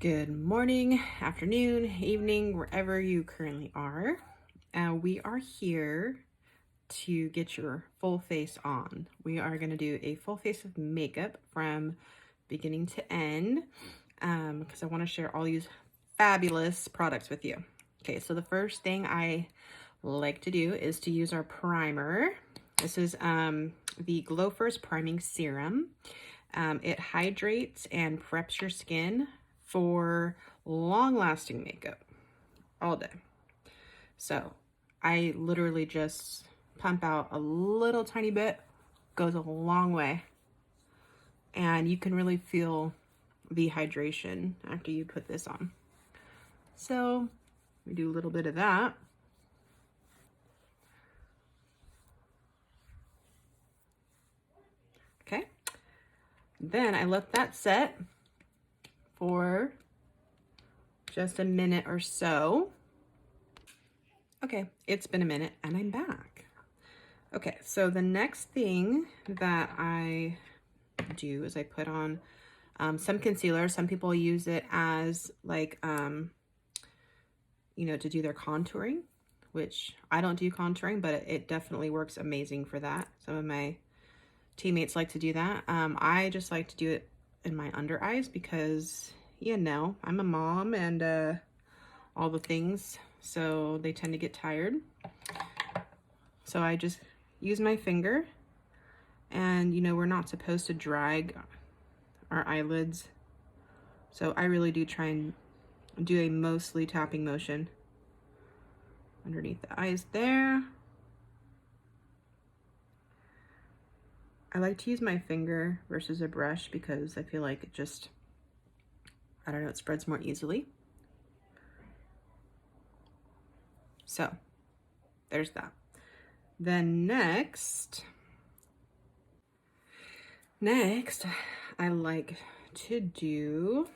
Good morning, afternoon, evening, wherever you currently are. We are here to get your full face on. We are going to do a full face of makeup from beginning to end because I want to share all these fabulous products with you. Okay, so the first thing I like to do is to use our primer. This is the Glow First Priming Serum. It hydrates and preps your skin for long-lasting makeup all day. So I literally just pump out a little tiny bit, goes a long way. And you can really feel the hydration after you put this on. So we do a little bit of that. Okay. Then I let that set for just a minute or so. Okay, it's been a minute and I'm back. Okay, so the next thing that I do is I put on some concealer. Some people use it as like, you know, to do their contouring, which I don't do contouring, but it definitely works amazing for that. Some of my teammates like to do that. I just like to do it in my under eyes because, you know, I'm a mom and all the things, so they tend to get tired. So I just use my finger, and you know, we're not supposed to drag our eyelids. So I really do try and do a mostly tapping motion underneath the eyes there. I like to use my finger versus a brush because I feel like it just, I don't know, it spreads more easily. So there's that. Then next, I like to do,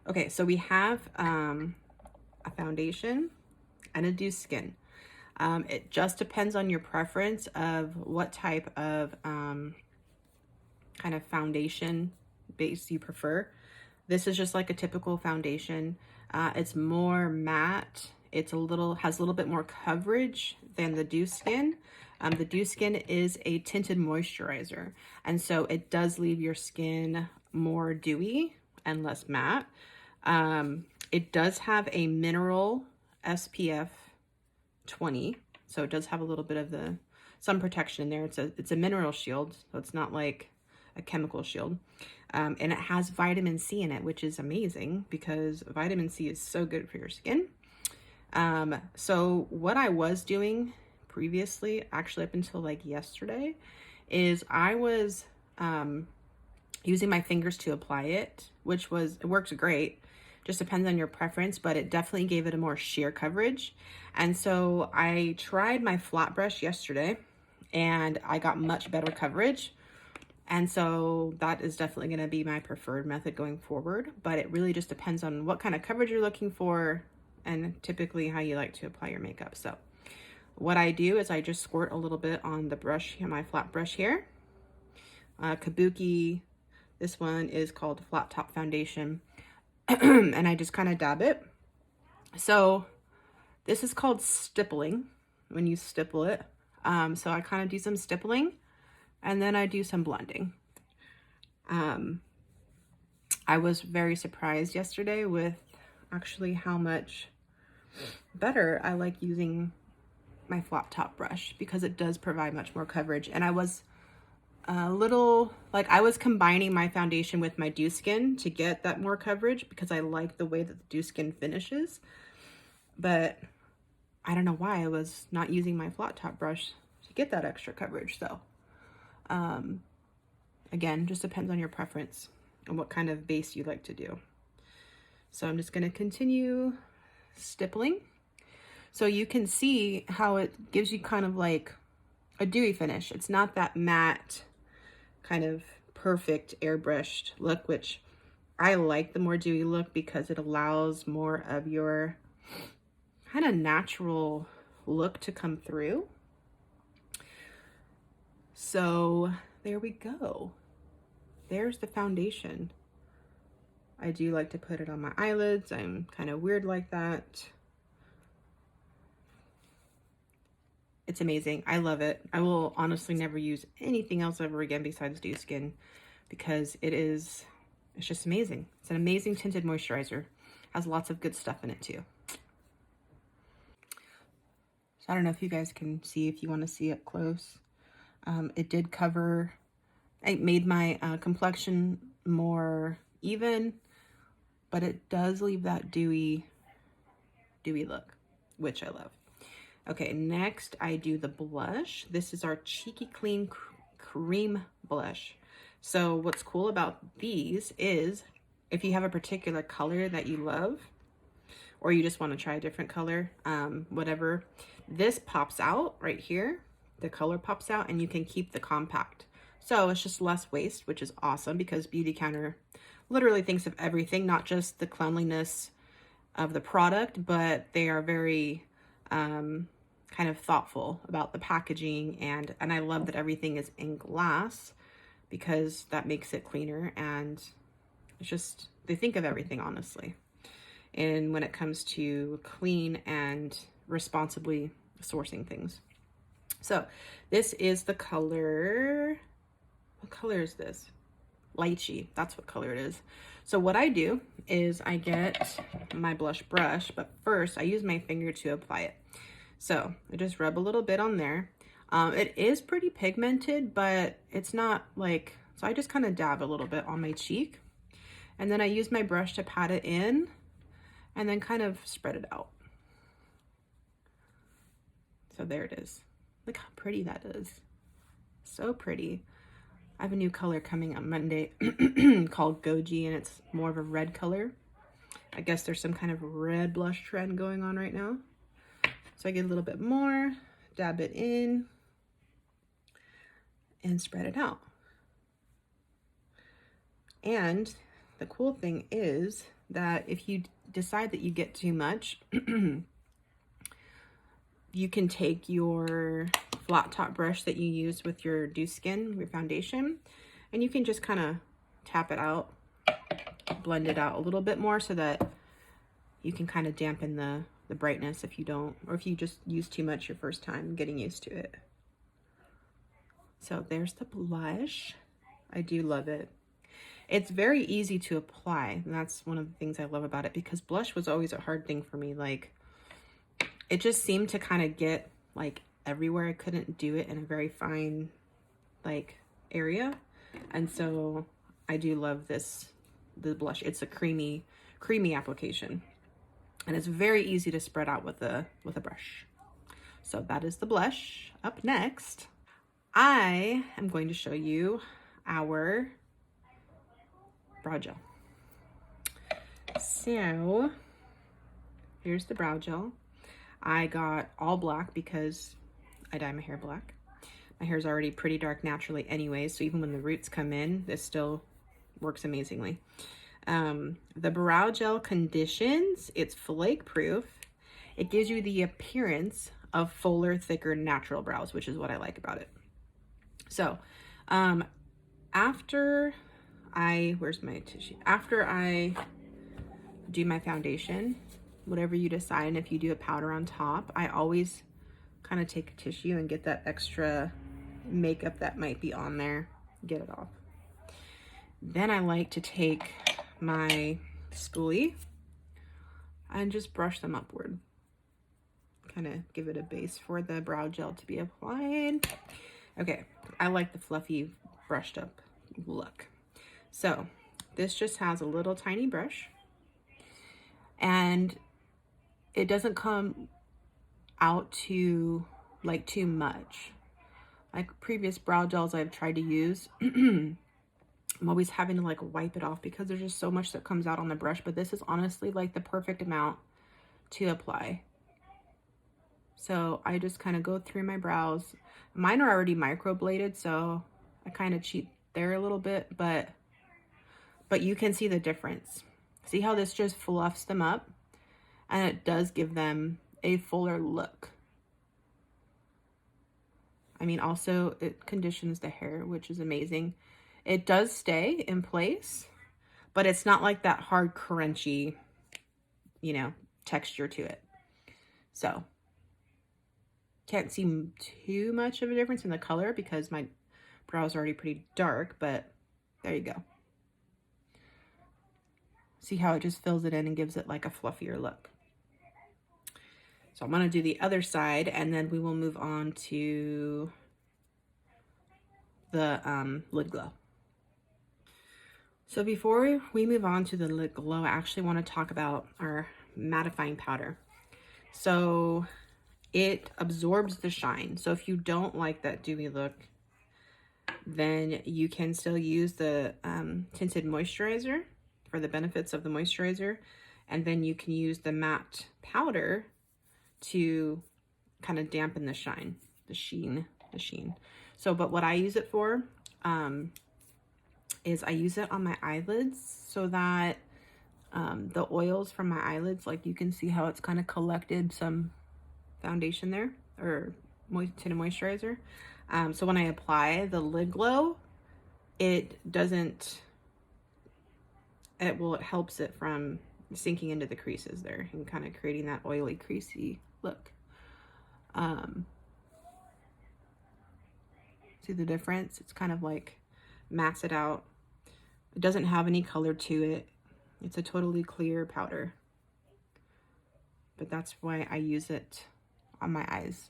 okay, so we have a foundation and a dew skin. It just depends on your preference of what type of kind of foundation base you prefer. This is just like a typical foundation. It's more matte. It's has a little bit more coverage than the dew skin. The dew skin is a tinted moisturizer, and so it does leave your skin more dewy and less matte. It does have a mineral SPF 20, so it does have a little bit of the sun protection in there. It's a mineral shield, so it's not like a chemical shield. And it has vitamin C in it, which is amazing because vitamin C is so good for your skin. So what I was doing previously, actually up until like yesterday, is I was using my fingers to apply it, it works great. Just depends on your preference, but it definitely gave it a more sheer coverage. And so I tried my flat brush yesterday and I got much better coverage. And so that is definitely going to be my preferred method going forward, but it really just depends on what kind of coverage you're looking for and typically how you like to apply your makeup. So what I do is I just squirt a little bit on the brush, my flat brush here. Kabuki, this one is called Flat Top Foundation. And I just kind of dab it. So this is called stippling when you stipple it. So I kind of do some stippling and then I do some blending. I was very surprised yesterday with actually how much better I like using my flat top brush because it does provide much more coverage. And I was a little, like I was combining my foundation with my dew skin to get that more coverage because I like the way that the dew skin finishes. But I don't know why I was not using my flat top brush to get that extra coverage. So again, just depends on your preference and what kind of base you like to do. So I'm just going to continue stippling. So you can see how it gives you kind of like a dewy finish. It's not that matte kind of perfect airbrushed look, which I like the more dewy look because it allows more of your kind of natural look to come through. So there we go. There's the foundation. I do like to put it on my eyelids. I'm kind of weird like that. It's amazing. I love it. I will honestly never use anything else ever again besides Dew Skin because it's just amazing. It's an amazing tinted moisturizer. Has lots of good stuff in it too. So I don't know if you guys can see, if you want to see up close. It did cover, it made my complexion more even, but it does leave that dewy look, which I love. Okay, next I do the blush. This is our Cheeky Clean Cream Blush. So what's cool about these is if you have a particular color that you love, or you just want to try a different color, whatever, this pops out right here. The color pops out and you can keep the compact. So it's just less waste, which is awesome because Beautycounter literally thinks of everything, not just the cleanliness of the product, but they are very kind of thoughtful about the packaging, and I love that everything is in glass because that makes it cleaner, and it's just, they think of everything, honestly. And when it comes to clean and responsibly sourcing things. So this is the color, what color is this? Lychee, that's what color it is. So what I do is I get my blush brush, but first I use my finger to apply it. So I just rub a little bit on there. It is pretty pigmented, but it's not like, so I just kind of dab a little bit on my cheek. And then I use my brush to pat it in and then kind of spread it out. So there it is. Look how pretty that is. So pretty. I have a new color coming on Monday called Goji, and it's more of a red color. I guess there's some kind of red blush trend going on right now. So I get a little bit more, dab it in, and spread it out. And the cool thing is that if you decide that you get too much, you can take your flat top brush that you use with your Dew Skin, your foundation, and you can just kind of tap it out, blend it out a little bit more so that you can kind of dampen the brightness if you don't, or if you just use too much your first time getting used to it. So there's the blush. I do love it. It's very easy to apply, and that's one of the things I love about it, because blush was always a hard thing for me. Like, it just seemed to kind of get like everywhere. I couldn't do it in a very fine like area, and so I do love the blush. It's a creamy application, and it's very easy to spread out with a brush. So that is the blush. Up next, I am going to show you our brow gel. So here's the brow gel. I got all black because I dye my hair black. My hair is already pretty dark naturally anyway, so even when the roots come in, this still works amazingly. The brow gel conditions, it's flake proof. It gives you the appearance of fuller, thicker, natural brows, which is what I like about it. So, after I do my foundation, whatever you decide, and if you do a powder on top, I always kind of take a tissue and get that extra makeup that might be on there, get it off. Then I like to take my spoolie and just brush them upward. Kind of give it a base for the brow gel to be applied. Okay, I like the fluffy brushed up look. So this just has a little tiny brush, and it doesn't come out too much. Like previous brow gels I've tried to use, I'm always having to like wipe it off because there's just so much that comes out on the brush, but this is honestly like the perfect amount to apply. So I just kind of go through my brows. Mine are already microbladed, so I kind of cheat there a little bit, but you can see the difference. See how this just fluffs them up, and it does give them a fuller look. I mean, also it conditions the hair, which is amazing. It does stay in place, but it's not like that hard, crunchy, you know, texture to it. So can't see too much of a difference in the color because my brows are already pretty dark, but there you go. See how it just fills it in and gives it like a fluffier look. So I'm going to do the other side, and then we will move on to the lid glow. So before we move on to the lid glow, I actually want to talk about our mattifying powder. So it absorbs the shine. So if you don't like that dewy look, then you can still use the tinted moisturizer for the benefits of the moisturizer. And then you can use the matte powder to kind of dampen the shine, the sheen. So, but what I use it for is I use it on my eyelids so that the oils from my eyelids, like you can see how it's kind of collected some foundation there, or tinted moisturizer. So when I apply the lid glow, it helps it from sinking into the creases there and kind of creating that oily, creasy look. See the difference? It's kind of like mattes it out. It doesn't have any color to it. It's a totally clear powder. But that's why I use it on my eyes.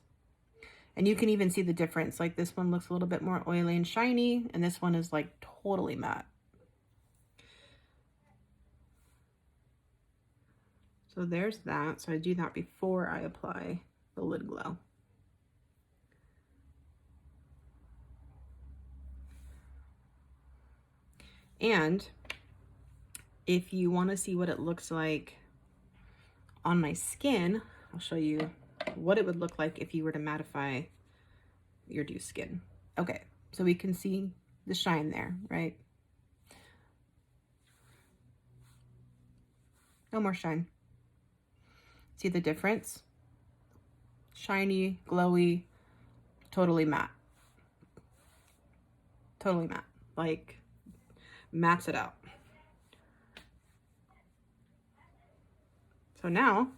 And you can even see the difference. Like this one looks a little bit more oily and shiny, and this one is like totally matte. So there's that. So I do that before I apply the lid glow. And if you want to see what it looks like on my skin, I'll show you what it would look like if you were to mattify your dew skin. Okay, so we can see the shine there, right? No more shine. See the difference? Shiny, glowy, totally matte. Totally matte. Like, mattes it out. So now,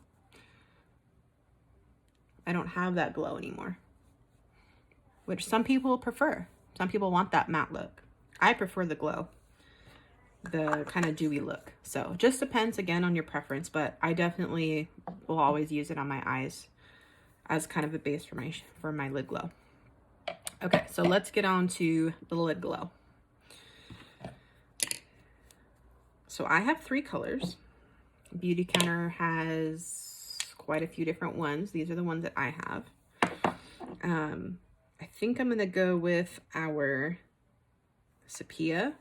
I don't have that glow anymore, which some people prefer. Some people want that matte look. I prefer the glow, the kind of dewy look. So it just depends again on your preference, but I definitely will always use it on my eyes as kind of a base for my lid glow. Okay, so let's get on to the lid glow. So I have 3 colors. Beautycounter has quite a few different ones. These are the ones that I have. I think I'm gonna go with our sepia.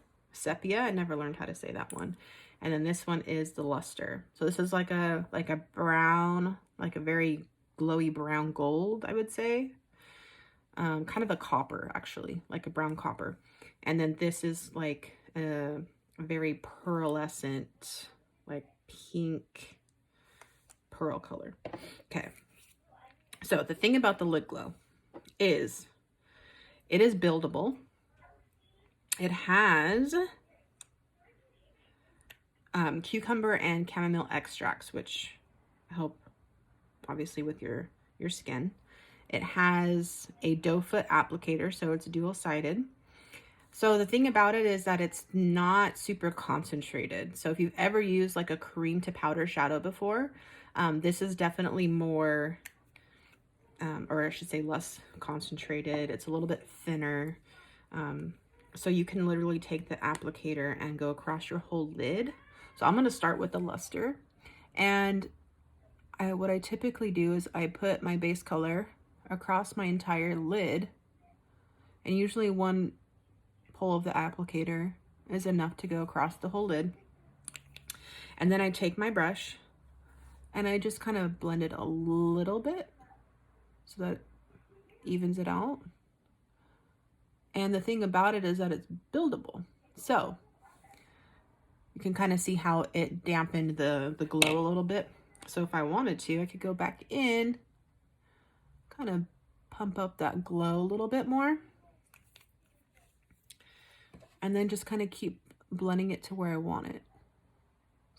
I never learned how to say that one. And then this one is the luster. So this is like a brown, like a very glowy brown gold, I would say. Kind of a copper, actually, like a brown copper. And then this is like a very pearlescent, like pink pearl color. Okay, so the thing about the lid glow is it is buildable. It has cucumber and chamomile extracts, which help obviously with your skin. It has a doe foot applicator, so it's dual-sided. So the thing about it is that it's not super concentrated. So if you've ever used like a cream to powder shadow before, this is definitely more, or I should say less concentrated. It's a little bit thinner. So you can literally take the applicator and go across your whole lid. So I'm going to start with the luster. And what I typically do is I put my base color across my entire lid. And usually one pull of the applicator is enough to go across the whole lid. And then I take my brush and I just kind of blend it a little bit so that it evens it out. And the thing about it is that it's buildable. So you can kind of see how it dampened the glow a little bit. So if I wanted to, I could go back in, kind of pump up that glow a little bit more. And then just kind of keep blending it to where I want it.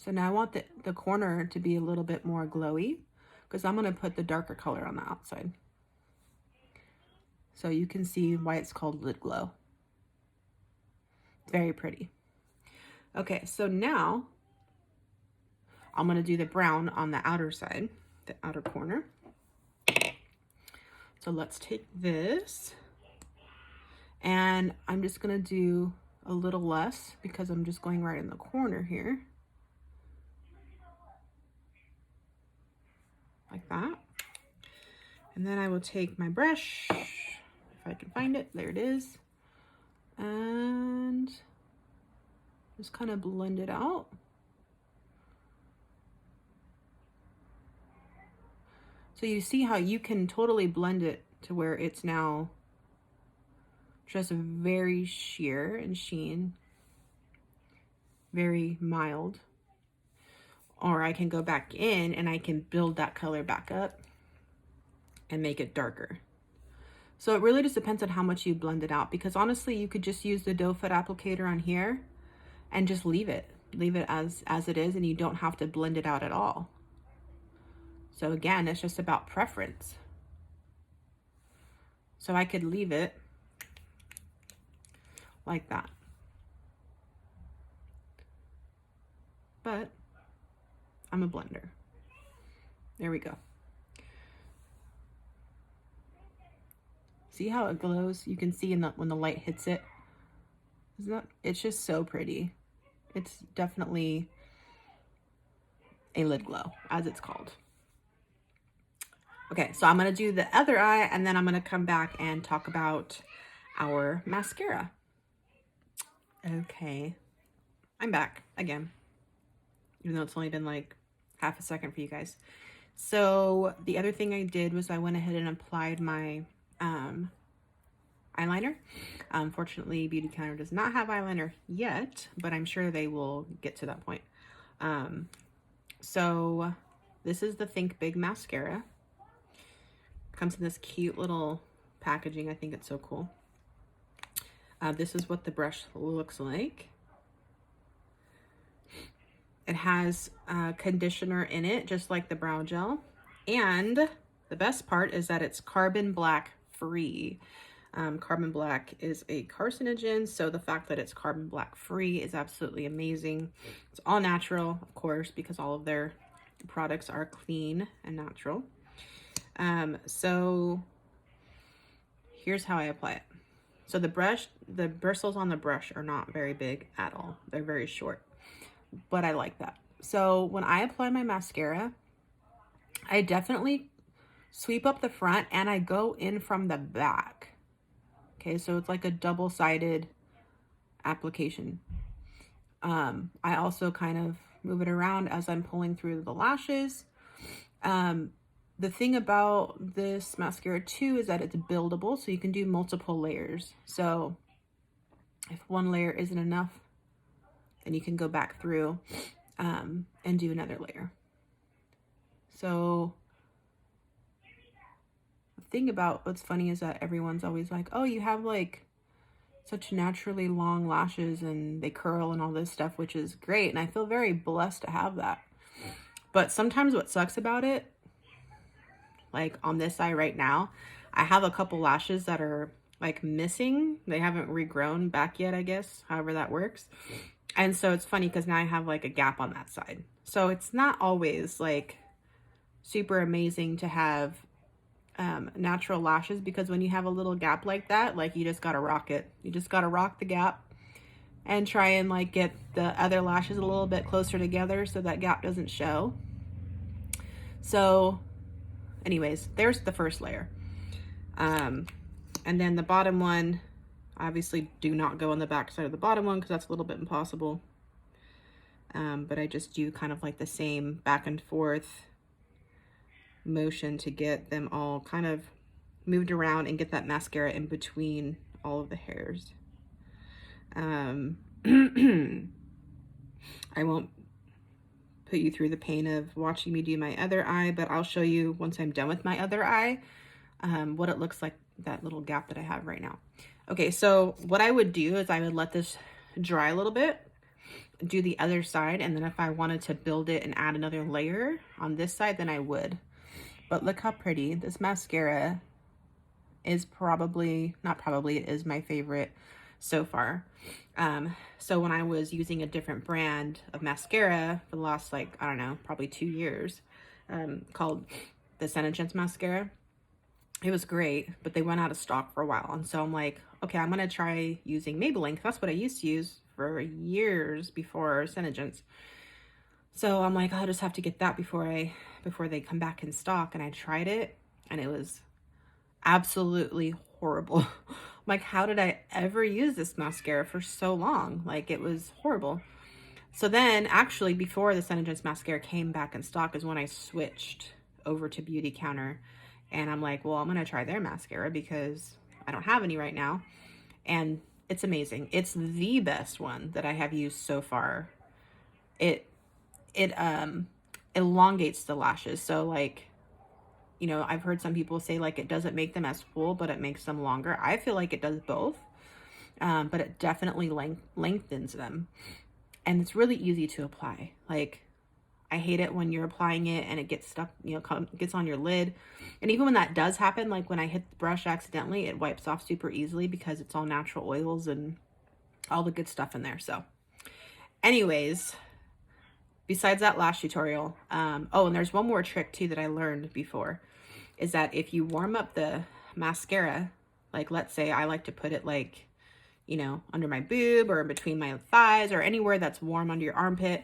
So now I want the corner to be a little bit more glowy because I'm going to put the darker color on the outside. So you can see why it's called Lid Glow. Very pretty. Okay, so now I'm going to do the brown on the outer side, the outer corner. So let's take this, and I'm just going to do a little less because I'm just going right in the corner here. Like that. And then I will take my brush, if I can find it, there it is, and just kind of blend it out. So you see how you can totally blend it to where it's now just very sheer and sheen, very mild. Or I can go back in and I can build that color back up and make it darker. So it really just depends on how much you blend it out, because honestly, you could just use the doe foot applicator on here and just leave it as it is, and you don't have to blend it out at all. So again, it's just about preference. So I could leave it like that. But I'm a blender. There we go. See how it glows? You can see when the light hits it. It's just so pretty. It's definitely a lid glow, as it's called. Okay, so I'm gonna do the other eye, and then I'm gonna come back and talk about our mascara. Okay, I'm back again, even though it's only been like half a second for you guys. So the other thing I did was I went ahead and applied my eyeliner. Unfortunately, Beautycounter does not have eyeliner yet, but I'm sure they will get to that point. So this is the Think Big mascara. Comes in this cute little packaging. I think it's so cool. This is what the brush looks like. It has conditioner in it, just like the brow gel. And the best part is that it's carbon black free. Carbon black is a carcinogen, so the fact that it's carbon black free is absolutely amazing. It's all natural, of course, because all of their products are clean and natural. So here's how I apply it. So the bristles on the brush are not very big at all. They're very short, but I like that. So when I apply my mascara, I definitely sweep up the front and I go in from the back. Okay, so it's like a double-sided application. I also kind of move it around as I'm pulling through the lashes. The thing about this mascara too is that it's buildable, so you can do multiple layers. So if one layer isn't enough, then you can go back through and do another layer. So the thing about what's funny is that everyone's always like, oh, you have like such naturally long lashes and they curl and all this stuff, which is great. And I feel very blessed to have that. But sometimes what sucks about it, like on this eye right now, I have a couple lashes that are like missing. They haven't regrown back yet, I guess, however that works. And so it's funny because now I have like a gap on that side. So it's not always like super amazing to have natural lashes, because when you have a little gap like that, like you just gotta rock it. You just gotta rock the gap and try and like get the other lashes a little bit closer together so that gap doesn't show. So anyways, there's the first layer. And then the bottom one, obviously do not go on the back side of the bottom one because that's a little bit impossible. But I just do kind of like the same back and forth motion to get them all kind of moved around and get that mascara in between all of the hairs. I won't put you through the pain of watching me do my other eye, but I'll show you once I'm done with my other eye what it looks like, that little gap that I have right now. Okay, so what I would do is I would let this dry a little bit do the other side, and then if I wanted to build it and add another layer on this side, then I would. But look how pretty. This mascara is probably, not probably, it is my favorite so far. So when I was using a different brand of mascara for the last, like, I don't know, probably 2 years, called the Senegence mascara, it was great, but they went out of stock for a while. And so I'm like, okay, I'm gonna try using Maybelline. That's what I used to use for years before Senegence. So I'm like, I'll just have to get that before they come back in stock. And I tried it, and it was absolutely horrible. I'm like, how did I ever use this mascara for so long? Like, it was horrible. So then, actually, before the Senegence mascara came back in stock is when I switched over to Beautycounter. And I'm like, well, I'm going to try their mascara because I don't have any right now. And it's amazing. It's the best one that I have used so far. It elongates the lashes. So, like, you know, I've heard some people say, like, it doesn't make them as full, but it makes them longer. I feel like it does both. But it definitely lengthens them. And it's really easy to apply. Like, I hate it when you're applying it and it gets stuck, you know, gets on your lid. And even when that does happen, like when I hit the brush accidentally, it wipes off super easily because it's all natural oils and all the good stuff in there. So anyways, besides that lash tutorial, oh, and there's one more trick too that I learned before, is that if you warm up the mascara, like let's say I like to put it like, you know, under my boob or in between my thighs or anywhere that's warm under your armpit.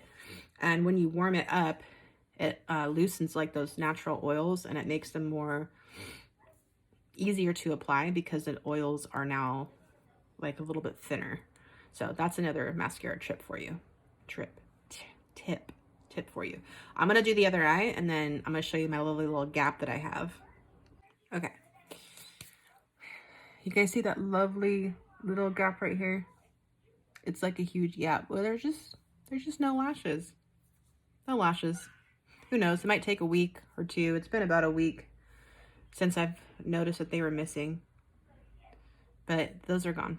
And when you warm it up, it loosens like those natural oils, and it makes them more easier to apply because the oils are now like a little bit thinner. So that's another mascara tip for you. Tip for you. I'm going to do the other eye, and then I'm going to show you my lovely little gap that I have. Okay. You guys see that lovely little gap right here? It's like a huge gap. Well, there's just no lashes. No lashes. Who knows? It might take a week or two. It's been about a week since I've noticed that they were missing. But those are gone.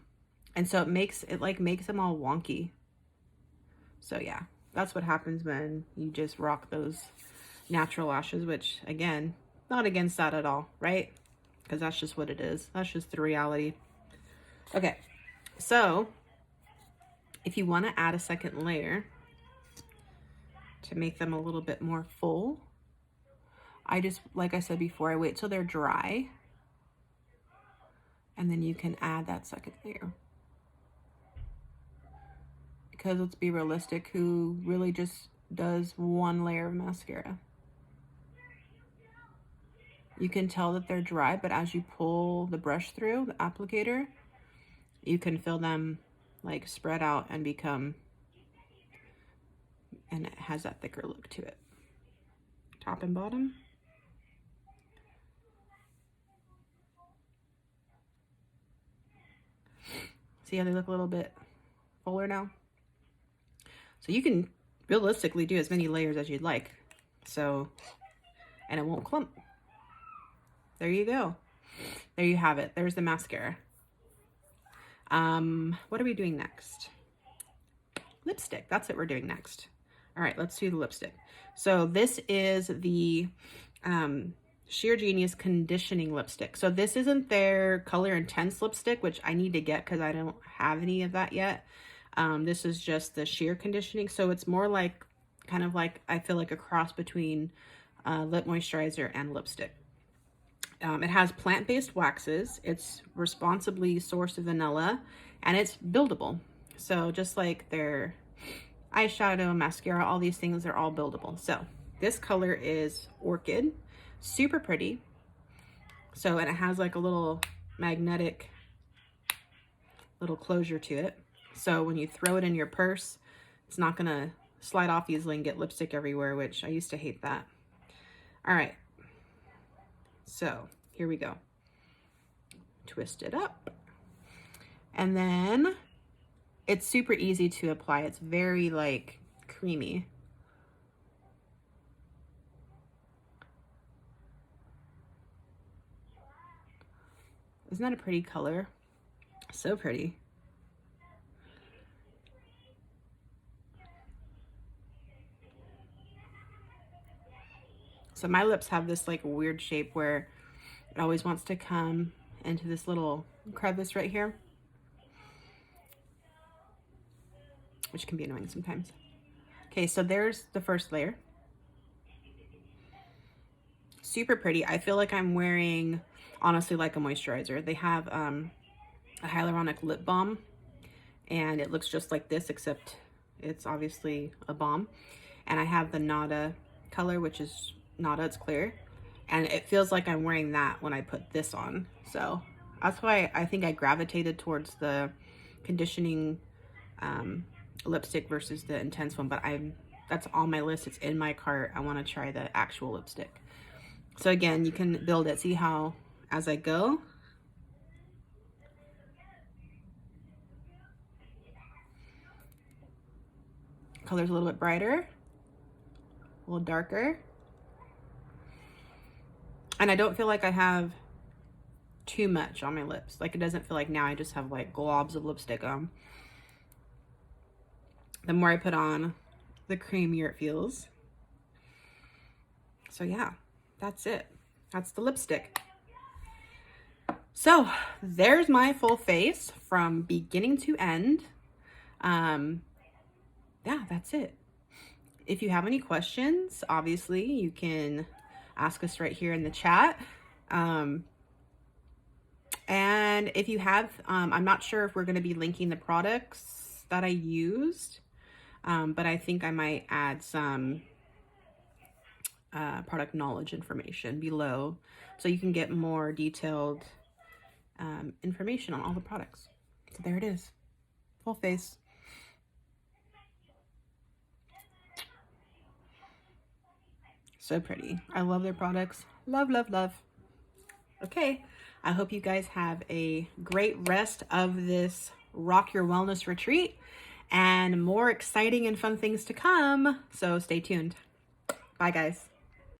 And so it makes them all wonky. So yeah, that's what happens when you just rock those natural lashes, which again, not against that at all, right? Because that's just what it is. That's just the reality. Okay, so if you want to add a second layer to make them a little bit more full, I just, like I said before, I wait till they're dry, and then you can add that second layer. Because let's be realistic, who really just does one layer of mascara? You can tell that they're dry, but as you pull the brush through the applicator, you can feel them like spread out and become, and it has that thicker look to it. Top and bottom. See how they look a little bit fuller now? So you can realistically do as many layers as you'd like. So, and it won't clump. There you go. There you have it. There's the mascara. What are we doing next? Lipstick. That's what we're doing next. All right, let's do the lipstick. So this is the Sheer Genius Conditioning Lipstick. So this isn't their Color Intense lipstick, which I need to get because I don't have any of that yet. This is just the sheer conditioning. So it's more like, kind of like, I feel like a cross between lip moisturizer and lipstick. It has plant-based waxes. It's responsibly sourced vanilla, and it's buildable. So just like their eyeshadow, mascara, all these things are all buildable. So this color is Orchid, super pretty. So, and it has like a little magnetic little closure to it. So when you throw it in your purse, it's not gonna slide off easily and get lipstick everywhere, which I used to hate that. All right, so here we go. Twist it up. And then it's super easy to apply. It's very like creamy. Isn't that a pretty color? So pretty. So my lips have this like weird shape where it always wants to come into this little crevice right here, which can be annoying sometimes. Okay, so there's the first layer. Super pretty. I feel like I'm wearing, honestly, like a moisturizer. They have a hyaluronic lip balm, and it looks just like this, except it's obviously a balm. And I have the Nada color, which is Nada, it's clear. And it feels like I'm wearing that when I put this on. So that's why I think I gravitated towards the conditioning lipstick versus the intense one. But that's on my list. It's in my cart. I want to try the actual lipstick. So again, you can build it. See how as I go, color's a little bit brighter, a little darker. And I don't feel like I have too much on my lips. Like, it doesn't feel like now I just have like globs of lipstick on. The more I put on, the creamier it feels. So yeah, that's it. That's the lipstick. So there's my full face from beginning to end. Yeah, that's it. If you have any questions, obviously you can ask us right here in the chat. And if you have, I'm not sure if we're going to be linking the products that I used, but I think I might add some product knowledge information below so you can get more detailed information on all the products. So there it is, full face. So pretty. I love their products. Love, love, love. Okay, I hope you guys have a great rest of this Rock Your Wellness retreat and more exciting and fun things to come. So stay tuned. Bye, guys.